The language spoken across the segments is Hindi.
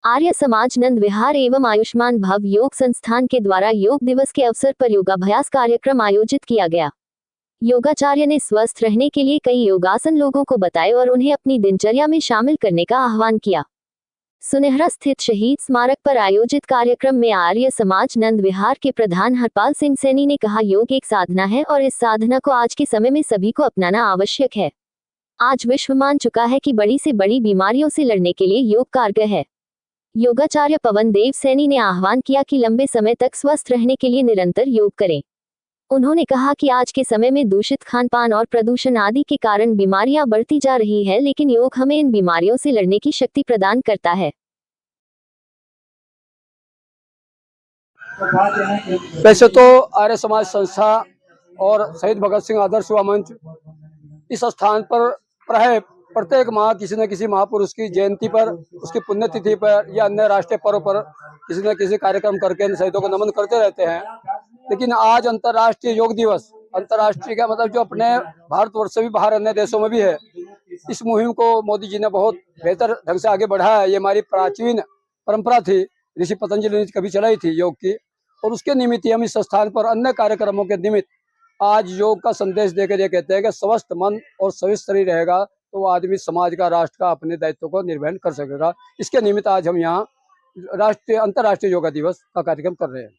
आर्य समाज नंद विहार एवं आयुष्मान भव योग संस्थान के द्वारा योग दिवस के अवसर पर योगाभ्यास कार्यक्रम आयोजित किया गया। योगाचार्य ने स्वस्थ रहने के लिए कई योगासन लोगों को बताए और उन्हें अपनी दिनचर्या में शामिल करने का आह्वान किया। सुनेहरा स्थित शहीद स्मारक पर आयोजित कार्यक्रम में आर्य समाज नंद विहार के प्रधान हरपाल सिंह सैनी ने कहा, योग एक साधना है और इस साधना को आज के समय में सभी को अपनाना आवश्यक है। आज विश्व मान चुका है कि बड़ी से बड़ी बीमारियों से लड़ने के लिए योग कारगर है। योगाचार्य पवन देव सैनी ने आह्वान किया कि लंबे समय तक स्वस्थ रहने के लिए निरंतर योग करें। उन्होंने कहा कि आज के समय में दूषित खानपान और प्रदूषण आदि के कारण बीमारियां बढ़ती जा रही है, लेकिन योग हमें इन बीमारियों से लड़ने की शक्ति प्रदान करता है। वैसे तो आर्य समाज संस्था और शहीद भगत सिंह आदर्श युवा मंच इस स्थान पर प्राय प्रत्येक माह किसी न किसी महापुरुष की जयंती पर, उसकी पुण्यतिथि पर या अन्य राष्ट्रीय पर्व पर किसी न किसी कार्यक्रम करके शहीदों को नमन करते रहते हैं। लेकिन आज अंतर्राष्ट्रीय योग दिवस, अंतर्राष्ट्रीय का मतलब जो अपने भारतवर्ष से भी बाहर अन्य देशों में भी है, इस मुहिम को मोदी जी ने बहुत बेहतर ढंग से आगे बढ़ाया है। ये हमारी प्राचीन परंपरा थी, ऋषि पतंजलि ने कभी चलाई थी योग की, और उसके निमित्त हम इस स्थान पर अन्य कार्यक्रमों के निमित्त आज योग का संदेश देकर ये कहते हैं कि स्वस्थ मन और स्वस्थ शरीर रहेगा तो वो आदमी समाज का, राष्ट्र का, अपने दायित्व को निर्वहन कर सकेगा। इसके निमित्त आज हम यहाँ अंतर्राष्ट्रीय योगा दिवस का कार्यक्रम कर रहे हैं।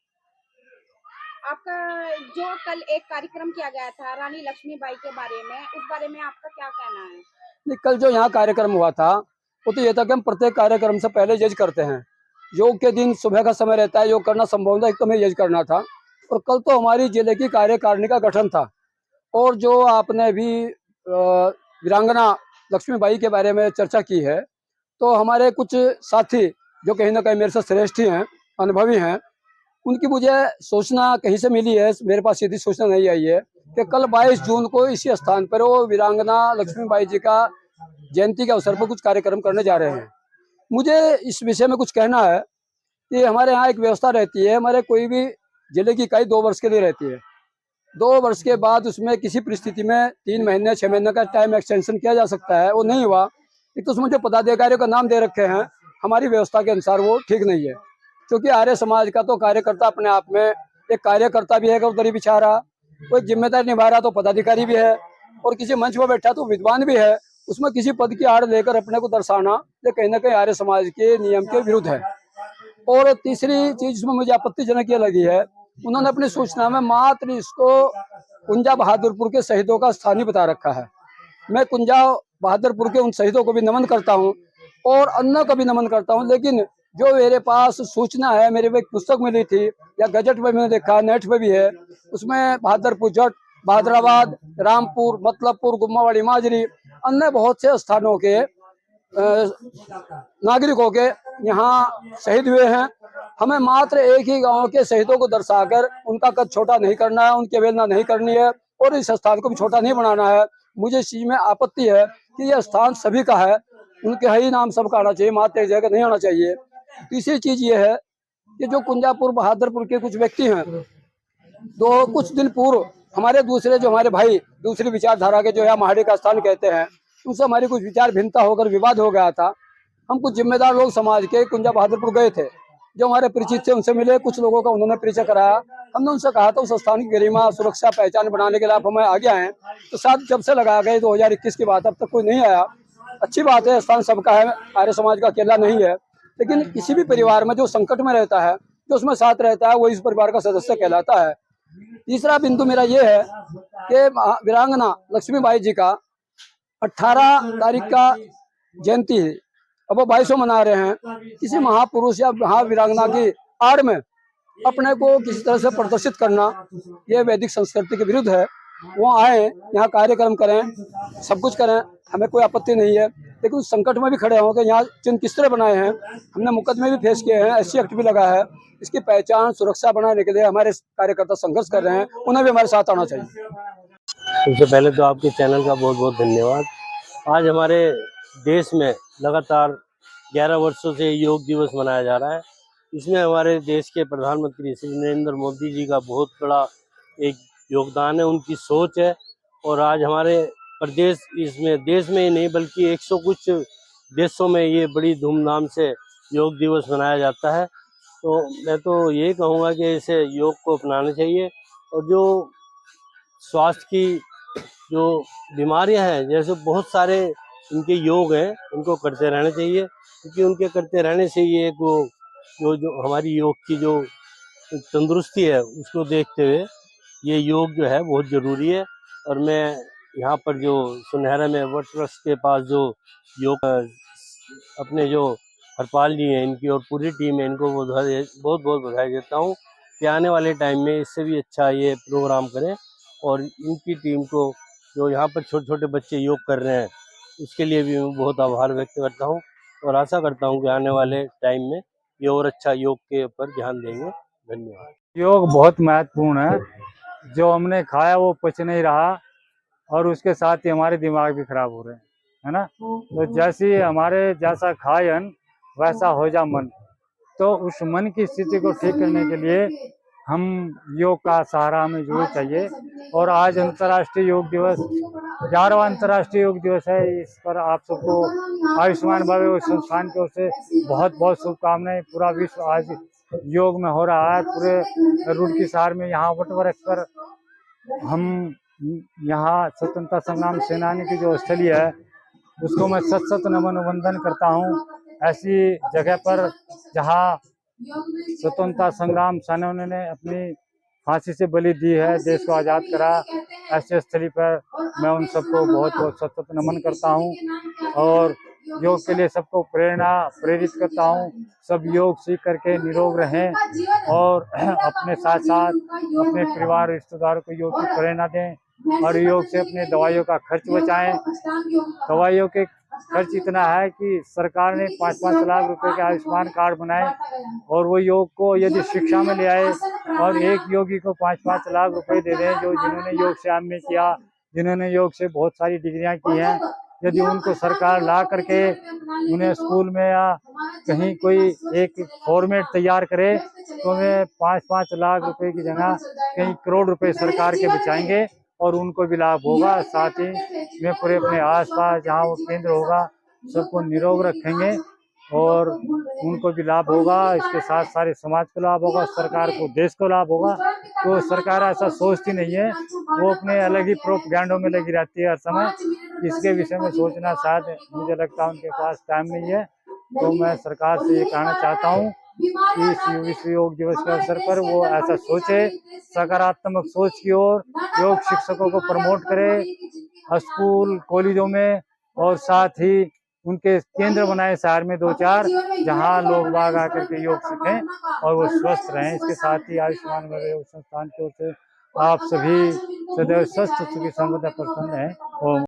आपका जो कल एक कार्यक्रम किया गया था रानी लक्ष्मीबाई के बारे में, उस बारे में आपका क्या कहना है? नहीं, कल जो यहाँ कार्यक्रम हुआ था वो तो ये था कि हम प्रत्येक कार्यक्रम से पहले यज्ञ करते हैं। योग के दिन सुबह का समय रहता है, योग करना संभव था, एक तो हमें यज्ञ करना था। और कल तो हमारी जिले की कार्यकारिणी का गठन था, और जो आपने भी वीरांगना लक्ष्मीबाई के बारे में चर्चा की है, तो हमारे कुछ साथी जो कहीं ना कहीं मेरे से श्रेष्ठ हैं, अनुभवी हैं, उनकी मुझे सूचना कहीं से मिली है, मेरे पास सीधी सूचना नहीं आई है कि कल 22 जून को इसी स्थान पर वो वीरांगना लक्ष्मीबाई जी का जयंती के अवसर पर कुछ कार्यक्रम करने जा रहे हैं। मुझे इस विषय में कुछ कहना है कि हमारे यहाँ एक व्यवस्था रहती है, हमारे कोई भी जिले की इकाई 2 वर्ष के लिए रहती है। 2 वर्ष के बाद उसमें किसी परिस्थिति में 3 महीने 6 महीने का टाइम एक्सटेंशन किया जा सकता है, वो नहीं हुआ। एक तो उसमें जो पदाधिकारियों का नाम दे रखे हैं, हमारी व्यवस्था के अनुसार वो ठीक नहीं है, क्योंकि आर्य समाज का तो कार्यकर्ता अपने आप में एक कार्यकर्ता भी है, उधर बिछा रहा, कोई जिम्मेदारी निभा रहा तो पदाधिकारी भी है, और किसी मंच पर बैठा तो विद्वान भी है। उसमें किसी पद की आड़ लेकर अपने को दर्शाना ये कहीं ना कहीं आर्य समाज के नियम के विरुद्ध है। और तीसरी चीज इसमें मुझे आपत्तिजनक ये लगी है, उन्होंने अपनी सूचना में मात्र इसको कुंजा बहादुरपुर के शहीदों का स्थानीय बता रखा है। मैं कुंजा बहादुरपुर के उन शहीदों को भी नमन करता हूँ और अन्य को भी नमन करता हूँ, लेकिन जो मेरे पास सूचना है, मेरे को एक पुस्तक मिली थी या गजट में मैंने देखा, नेट पे भी है, उसमें बहादुरपुर जट, बहादुराबाद, रामपुर, मतलबपुर, गुम्मावाड़ी, माजरी, अन्य बहुत से स्थानों के नागरिकों के यहाँ शहीद हुए हैं। हमें मात्र एक ही गांव के शहीदों को दर्शाकर उनका कद छोटा नहीं करना है, उनकी अवहेलना नहीं करनी है और इस स्थान को भी छोटा नहीं बनाना है। मुझे इस चीज में आपत्ति है कि यह स्थान सभी का है, उनके ही नाम सबका आना चाहिए, मात्र एक जगह नहीं आना चाहिए। तीसरी चीज ये है कि जो कुंजापुर बहादुरपुर के कुछ व्यक्ति हैं, तो कुछ दिन पूर्व हमारे दूसरे जो हमारे भाई दूसरी विचारधारा के जो है महाड़ी का स्थान कहते हैं, उनसे हमारी कुछ विचार भिन्नता होकर विवाद हो गया था। हम कुछ जिम्मेदार लोग समाज के कुंजा बहादुरपुर गए थे, जो हमारे परिचित थे उनसे मिले, कुछ लोगों का उन्होंने परिचय कराया। हमने उनसे कहा था उस स्थान की गरिमा, सुरक्षा, पहचान बनाने के लिए आप हमें आगे आए। तो साथ जब से लगा गए 2021 की बात, अब तक कोई नहीं आया। अच्छी बात है, स्थान सबका है, आर्य समाज का अकेला नहीं है, लेकिन किसी भी परिवार में जो संकट में रहता है, जो उसमें साथ रहता है, वो इस परिवार का सदस्य कहलाता है। तीसरा बिंदु मेरा ये है कि वीरांगना लक्ष्मीबाई जी का 18 तारीख का जयंती है, अब वो 22 मना रहे हैं। किसी महापुरुष या महावीरांगना की आड़ में अपने को किसी तरह से प्रदर्शित करना ये वैदिक संस्कृति के विरुद्ध है। वो आए, यहाँ कार्यक्रम करें, सब कुछ करें, हमें कोई आपत्ति नहीं है, लेकिन उस संकट में भी खड़े होंगे। यहाँ चिन्ह किस तरह बनाए हैं, हमने मुकदमे भी फेस किए हैं, SC एक्ट भी लगा है। इसकी पहचान, सुरक्षा बनाने के लिए हमारे कार्यकर्ता संघर्ष कर रहे हैं, उन्हें भी हमारे साथ आना चाहिए। सबसे पहले तो आपके चैनल का बहुत बहुत धन्यवाद। आज हमारे देश में लगातार 11 वर्षों से योग दिवस मनाया जा रहा है। इसमें हमारे देश के प्रधानमंत्री श्री नरेंद्र मोदी जी का बहुत बड़ा एक योगदान है, उनकी सोच है। और आज हमारे प्रदेश, इसमें देश में ही नहीं बल्कि 100 कुछ देशों में ये बड़ी धूमधाम से योग दिवस मनाया जाता है। तो मैं तो यही कहूँगा कि इसे योग को अपनाना चाहिए, और जो स्वास्थ्य की जो बीमारियां हैं, जैसे बहुत सारे इनके योग हैं, उनको करते रहना चाहिए, क्योंकि उनके करते रहने से ये एक वो जो हमारी योग की जो तंदुरुस्ती है उसको देखते हुए ये योग जो है बहुत ज़रूरी है। और मैं यहाँ पर जो सुनहरा में वट वृक्ष के पास जो योग अपने जो हरपाल जी हैं इनकी और पूरी टीम है, इनको बहुत बहुत बधाई देता हूँ कि आने वाले टाइम में इससे भी अच्छा ये प्रोग्राम करें। और इनकी टीम को जो यहाँ पर छोटे छोटे बच्चे योग कर रहे हैं उसके लिए भी मैं बहुत आभार व्यक्त करता हूँ, और आशा करता हूँ कि आने वाले टाइम में ये और अच्छा योग के ऊपर ध्यान देंगे। धन्यवाद। योग बहुत महत्वपूर्ण है। जो हमने खाया वो पच नहीं रहा, और उसके साथ ही हमारे दिमाग भी खराब हो रहे हैं, है ना। तो जैसी हमारे जैसा खायन वैसा हो जा मन। तो उस मन की स्थिति को ठीक करने के लिए हम योग का सहारा हमें जरूर चाहिए। और आज अंतर्राष्ट्रीय योग दिवस, 11वां अंतर्राष्ट्रीय योग दिवस है। इस पर आप सबको आयुष्मान भव योग संस्थान की ओर से बहुत बहुत शुभकामनाएं। पूरा विश्व आज योग में हो रहा है। पूरे रुड़की शहर में यहाँ वट वृक्ष पर हम यहाँ स्वतंत्रता संग्राम सेनानी की जो स्थली है उसको मैं सत सत नमन वंदन करता हूँ। ऐसी जगह पर जहाँ स्वतंत्रता संग्राम सेनानियों ने अपनी फांसी से बलि दी है, देश को आज़ाद करा, ऐसे स्थली पर मैं उन सबको बहुत बहुत सत सत नमन करता हूँ। और योग के लिए सबको प्रेरित करता हूँ। सब योग सीख करके निरोग रहें, और अपने साथ साथ अपने परिवार रिश्तेदारों को योग की प्रेरणा दें, और योग से अपने दवाइयों का खर्च बचाएं। दवाइयों के खर्च इतना है कि सरकार ने 5-5 लाख रुपए के आयुष्मान कार्ड बनाए, और वो योग को यदि शिक्षा में ले आए और एक योगी को 5-5 लाख रुपए दे दें, जो जिन्होंने योग से एमए किया, जिन्होंने योग से बहुत सारी डिग्रियां की हैं, यदि उनको सरकार ला करके उन्हें स्कूल में या कहीं कोई एक फॉर्मेट तैयार करे, तो वे 5-5 लाख रुपए की जगह कई करोड़ रुपए सरकार के बचाएंगे, और उनको भी लाभ होगा। साथ ही वे पूरे अपने आसपास जहाँ वो केंद्र होगा सबको निरोग रखेंगे, और उनको भी लाभ होगा। इसके साथ सारे समाज को लाभ होगा, सरकार को, देश को लाभ होगा। तो सरकार ऐसा सोचती नहीं है, वो अपने अलग ही प्रोपेगेंडों में लगी रहती है हर समय। इसके विषय में सोचना शायद मुझे लगता है उनके पास टाइम नहीं है। तो मैं सरकार से ये कहना चाहता हूँ कि इस विश्व योग दिवस के अवसर पर वो ऐसा सोचे, सकारात्मक सोच की ओर योग शिक्षकों को प्रमोट करे स्कूल कॉलेजों में, और साथ ही उनके केंद्र बनाए शहर में 2-4, जहां लोग बाग आकर के योग सीखें और वो स्वस्थ रहें। इसके साथ ही आयुष्मान भव योग संस्थान की ओर से आप सभी सदैव स्वस्थ सुखी समृद्ध प्रसन्न हैं। ओम।